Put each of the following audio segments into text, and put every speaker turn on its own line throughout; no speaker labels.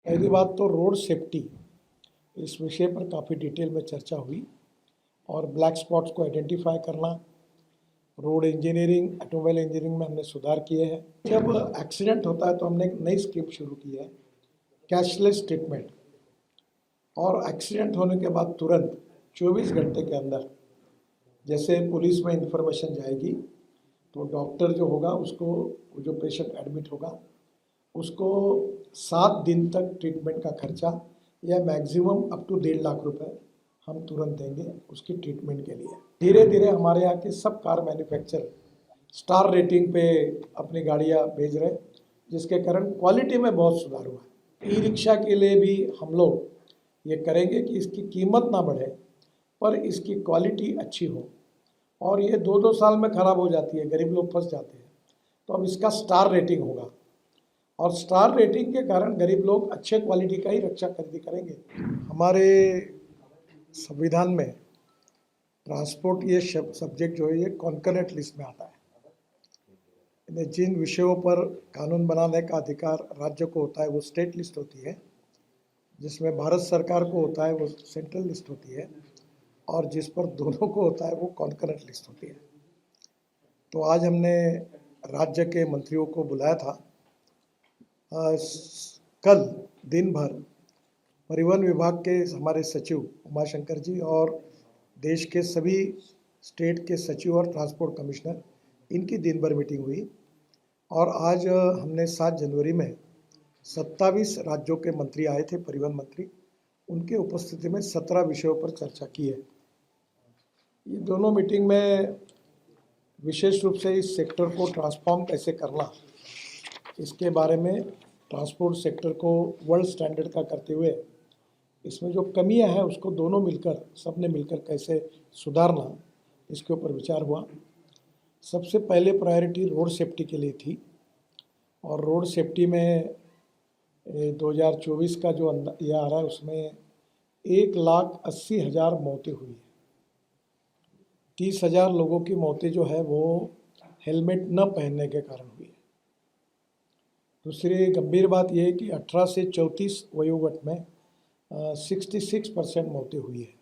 पहली बात तो रोड सेफ्टी, इस विषय पर काफ़ी डिटेल में चर्चा हुई और ब्लैक स्पॉट्स को आइडेंटिफाई करना, रोड इंजीनियरिंग, ऑटोमोबाइल इंजीनियरिंग में हमने सुधार किए हैं। जब एक्सीडेंट होता है तो हमने एक नई स्कीम शुरू की है, कैशलेस ट्रीटमेंट। और एक्सीडेंट होने के बाद तुरंत 24 घंटे के अंदर जैसे पुलिस में इंफॉर्मेशन जाएगी तो डॉक्टर जो होगा उसको, जो पेशेंट एडमिट होगा उसको 7 दिन तक ट्रीटमेंट का खर्चा या मैक्सिमम अप टू 1.5 लाख रुपए हम तुरंत देंगे उसकी ट्रीटमेंट के लिए। धीरे धीरे हमारे यहाँ के सब कार मैन्युफैक्चर स्टार रेटिंग पे अपनी गाड़ियाँ भेज रहे, जिसके कारण क्वालिटी में बहुत सुधार हुआ है। ई रिक्शा के लिए भी हम लोग ये करेंगे कि इसकी कीमत ना बढ़े पर इसकी क्वालिटी अच्छी हो, और ये 2-2 साल में ख़राब हो जाती है, गरीब लोग फंस जाते हैं। तो अब इसका स्टार रेटिंग होगा और स्टार रेटिंग के कारण गरीब लोग अच्छे क्वालिटी का ही रिक्शा खरीदी करेंगे। हमारे संविधान में ट्रांसपोर्ट ये सब्जेक्ट जो है ये कॉन्करेंट लिस्ट में आता है। जिन विषयों पर कानून बनाने का अधिकार राज्य को होता है वो स्टेट लिस्ट होती है, जिसमें भारत सरकार को होता है वो सेंट्रल लिस्ट होती है, और जिस पर दोनों को होता है वो कॉन्करेंट लिस्ट होती है। तो आज हमने राज्य के मंत्रियों को बुलाया था। कल दिन भर परिवहन विभाग के हमारे सचिव उमाशंकर जी और देश के सभी स्टेट के सचिव और ट्रांसपोर्ट कमिश्नर, इनकी दिन भर मीटिंग हुई। और आज हमने 7 जनवरी में 27 राज्यों के मंत्री आए थे, परिवहन मंत्री, उनके उपस्थिति में 17 विषयों पर चर्चा की है। ये दोनों मीटिंग में विशेष रूप से इस सेक्टर को ट्रांसफॉर्म कैसे करना, इसके बारे में, ट्रांसपोर्ट सेक्टर को वर्ल्ड स्टैंडर्ड का करते हुए इसमें जो कमियां हैं उसको दोनों मिलकर, सबने मिलकर कैसे सुधारना, इसके ऊपर विचार हुआ। सबसे पहले प्रायोरिटी रोड सेफ्टी के लिए थी, और रोड सेफ्टी में 2024 का जो ये आ रहा है उसमें 1,80,000 मौतें हुई है। 30,000 लोगों की मौतें जो है वो हेलमेट न पहनने के कारण हुई है। दूसरी गंभीर बात यह है कि 18 से 34 वयोवर्ग में 66% मौतें हुई है।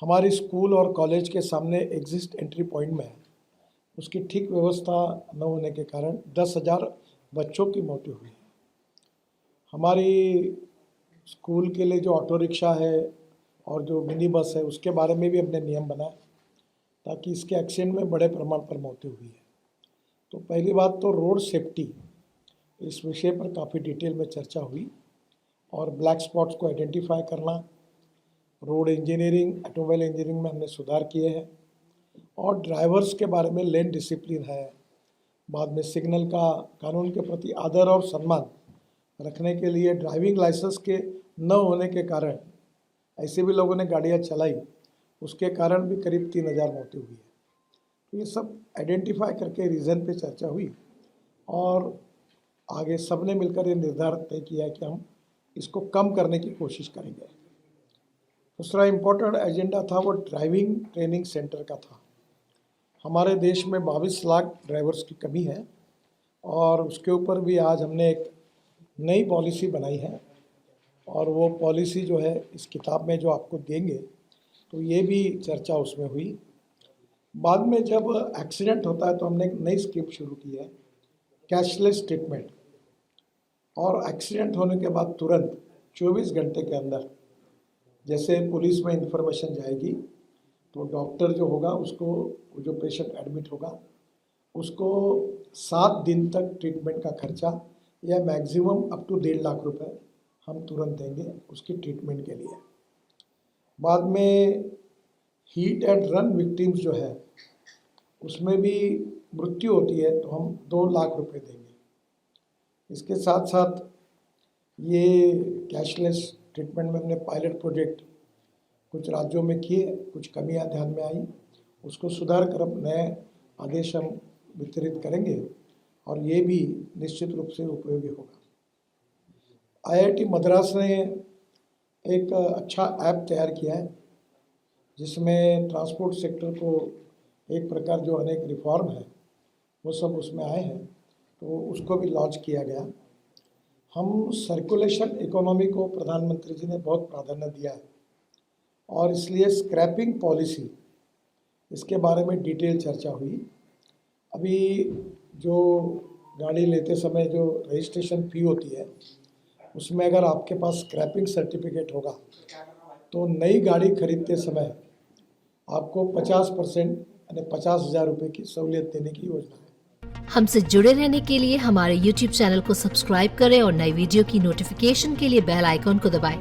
हमारे स्कूल और कॉलेज के सामने एग्जिट एंट्री पॉइंट में उसकी ठीक व्यवस्था न होने के कारण 10,000 बच्चों की मौतें हुई है। हमारी स्कूल के लिए जो ऑटो रिक्शा है और जो मिनी बस है उसके बारे में भी हमने नियम बनाए ताकि इसके एक्सीडेंट में बड़े प्रमाण पर मौतें हुई है। तो पहली बात तो रोड सेफ्टी, इस विषय पर काफ़ी डिटेल में चर्चा हुई और ब्लैक स्पॉट्स को आइडेंटिफाई करना, रोड इंजीनियरिंग, ऑटोमोबाइल इंजीनियरिंग में हमने सुधार किए हैं, और ड्राइवर्स के बारे में लेन डिसिप्लिन है, बाद में सिग्नल का, कानून के प्रति आदर और सम्मान रखने के लिए ड्राइविंग लाइसेंस के न होने के कारण ऐसे भी लोगों ने गाड़ियाँ चलाई, उसके कारण भी करीब 3,000 मौतें हुई है। तो ये सब आइडेंटिफाई करके रीज़न पे चर्चा हुई और आगे सबने मिलकर ये निर्धार तय किया कि हम इसको कम करने की कोशिश करेंगे। दूसरा इम्पोर्टेंट एजेंडा था वो ड्राइविंग ट्रेनिंग सेंटर का था। हमारे देश में 22 लाख ड्राइवर्स की कमी है और उसके ऊपर भी आज हमने एक नई पॉलिसी बनाई है, और वो पॉलिसी जो है इस किताब में जो आपको देंगे तो ये भी चर्चा उसमें हुई। बाद में जब एक्सीडेंट होता है तो हमने एक नई स्कीम शुरू की है, कैशलेस ट्रीटमेंट। और एक्सीडेंट होने के बाद तुरंत 24 घंटे के अंदर जैसे पुलिस में इंफॉर्मेशन जाएगी तो डॉक्टर जो होगा उसको, जो पेशेंट एडमिट होगा उसको 7 दिन तक ट्रीटमेंट का खर्चा या मैक्सिमम अप टू 1.5 लाख रुपए हम तुरंत देंगे उसकी ट्रीटमेंट के लिए। बाद में हीट एंड रन विक्टिम्स जो है उसमें भी मृत्यु होती है तो हम 2 लाख रुपए देंगे। इसके साथ साथ ये कैशलेस ट्रीटमेंट में हमने पायलट प्रोजेक्ट कुछ राज्यों में किए, कुछ कमियां ध्यान में आई, उसको सुधार कर अब नए आदेश हम वितरित करेंगे और ये भी निश्चित रूप से उपयोगी होगा। IIT मद्रास ने एक अच्छा ऐप तैयार किया है जिसमें ट्रांसपोर्ट सेक्टर को एक प्रकार जो अनेक रिफॉर्म है वो सब उसमें आए हैं, तो उसको भी लॉन्च किया गया। हम सर्कुलेशन इकोनॉमी को प्रधानमंत्री जी ने बहुत प्राधान्य दिया है और इसलिए स्क्रैपिंग पॉलिसी इसके बारे में डिटेल चर्चा हुई। अभी जो गाड़ी लेते समय जो रजिस्ट्रेशन फ़ी होती है उसमें अगर आपके पास स्क्रैपिंग सर्टिफिकेट होगा तो नई गाड़ी खरीदते समय आपको 50% यानी 50,000 रुपये की सहूलियत देने की योजना है।
हमसे जुड़े रहने के लिए हमारे YouTube चैनल को सब्सक्राइब करें और नई वीडियो की नोटिफिकेशन के लिए बेल आइकॉन को दबाएं।